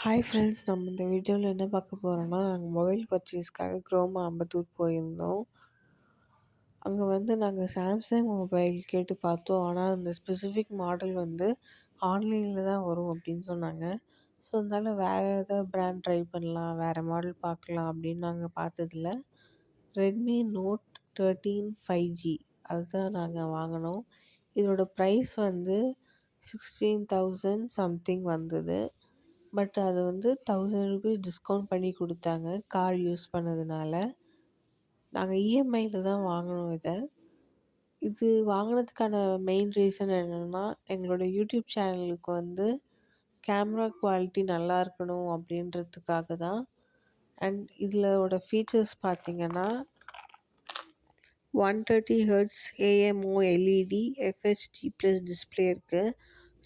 Hi friends, நம்ம இந்த வீடியோவில் என்ன பார்க்க போகிறோம்னா, நாங்கள் மொபைல் பர்ச்சேஸ்க்காக குரோமா அம்பத்தூர் போயிருந்தோம். அங்கே நாங்கள் சாம்சங் மொபைல் கேட்டு பார்த்தோம். ஆனால் அந்த ஸ்பெசிஃபிக் மாடல் ஆன்லைனில் தான் வரும் அப்படின்னு சொன்னாங்க. ஸோ அதனால வேறு ஏதாவது பிராண்ட் ட்ரை பண்ணலாம், வேறு மாடல் பார்க்கலாம் அப்படின்னு நாங்கள் பார்த்ததில்ல. ரெட்மி நோட் 13 5G அதுதான் நாங்கள் வாங்கினோம். இதோட ப்ரைஸ் 16,000 சம்திங் வந்தது. பட் அது 1000 ருபீஸ் டிஸ்கவுண்ட் பண்ணி கொடுத்தாங்க கார்டு யூஸ் பண்ணதுனால. நாங்கள் இஎம்ஐயில் தான் வாங்கினோம் இது வாங்கினதுக்கான மெயின் ரீசன் என்னென்னா, எங்களோட யூடியூப் சேனலுக்கு கேமரா குவாலிட்டி நல்லா இருக்கணும் அப்படின்றதுக்காக தான். அண்ட் இதோட ஃபீச்சர்ஸ் பார்த்திங்கன்னா 130 hertz AMOLED FHD plus display இருக்குது.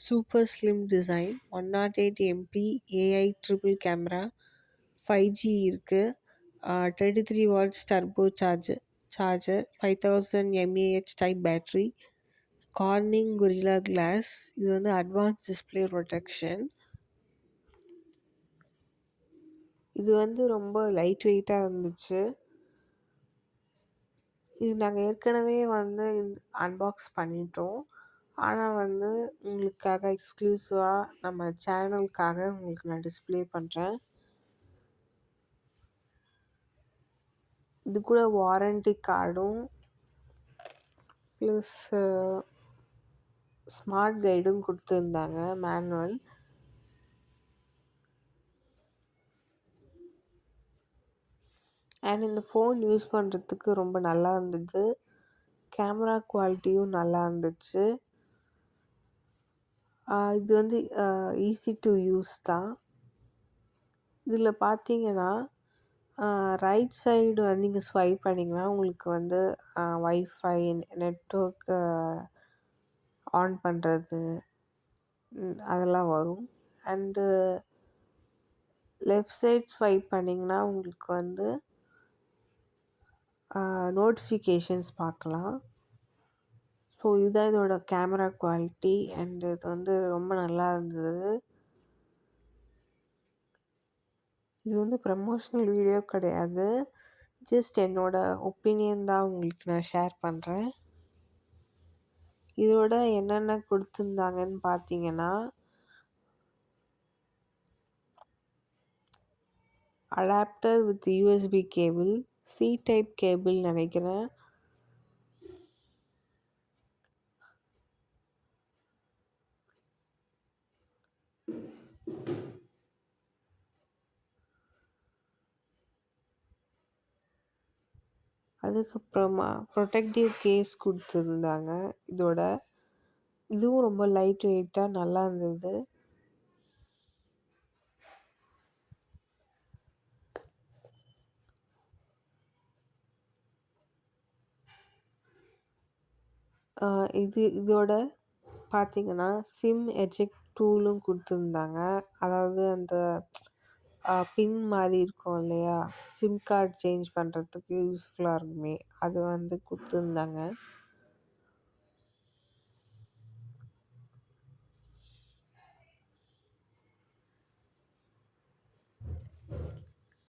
Super slim design, 108 MP AI triple camera, 5G இருக்குது. 33 watts turbo charger, 5000 mAh type battery, Corning Gorilla glass. இது அட்வான்ஸ் டிஸ்பிளே ப்ரொடெக்ஷன். இது ரொம்ப லைட் வெயிட்டாக இருந்துச்சு. இது நாங்கள் ஏற்கனவே அன்பாக்ஸ் பண்ணிட்டோம். ஆனால் உங்களுக்காக எக்ஸ்க்ளூசிவாக நம்ம சேனலுக்காக உங்களுக்கு நான் டிஸ்ப்ளே பண்ணுறேன். இது கூட வாரண்டி கார்டும் ப்ளஸ் ஸ்மார்ட் கைடும் கொடுத்துருந்தாங்க, மேனுவல். அண்ட் இந்த ஃபோன் யூஸ் பண்ணுறதுக்கு ரொம்ப நல்லா இருந்தது. கேமரா குவாலிட்டியும் நல்லா இருந்துச்சு. இது ஈஸி டு யூஸ் தான். இதில் பார்த்தீங்கன்னா ரைட் சைடு நீங்கள் ஸ்வைப் பண்ணிங்கன்னா உங்களுக்கு வைஃபை, நெட்வொர்க் ஆன் பண்ணுறது அதெல்லாம் வரும். அண்டு லெஃப்ட் சைட் ஸ்வைப் பண்ணிங்கன்னா உங்களுக்கு நோட்டிஃபிகேஷன்ஸ் பார்க்கலாம். ஸோ இதுதான் இதோட கேமரா குவாலிட்டி. அண்ட் இது ரொம்ப நல்லா இருந்தது. இது ப்ரமோஷனல் வீடியோ கிடையாது, ஜஸ்ட் என்னோடய ஒப்பீனியன் தான் உங்களுக்கு நான் ஷேர் பண்ணுறேன். இதோட என்னென்ன கொடுத்துருந்தாங்கன்னு பார்த்தீங்கன்னா, adapter with USB cable, C type cable நினைக்கிறேன். அதுக்கப்புறமா ப்ரொடெக்டிவ் கேஸ் கொடுத்துருந்தாங்க. இதுவும் ரொம்ப லைட் வெயிட்டாக நல்லா இருந்தது. இதோட பார்த்தீங்கன்னா சிம் எஜெக்ட் டூலும் கொடுத்துருந்தாங்க. அதாவது அந்த பின் மாதிரி இருக்கும் இல்லையா, சிம் கார்டு சேஞ்ச் பண்ணுறதுக்கு யூஸ்ஃபுல்லாக இருக்குமே, அது கொடுத்துருந்தாங்க.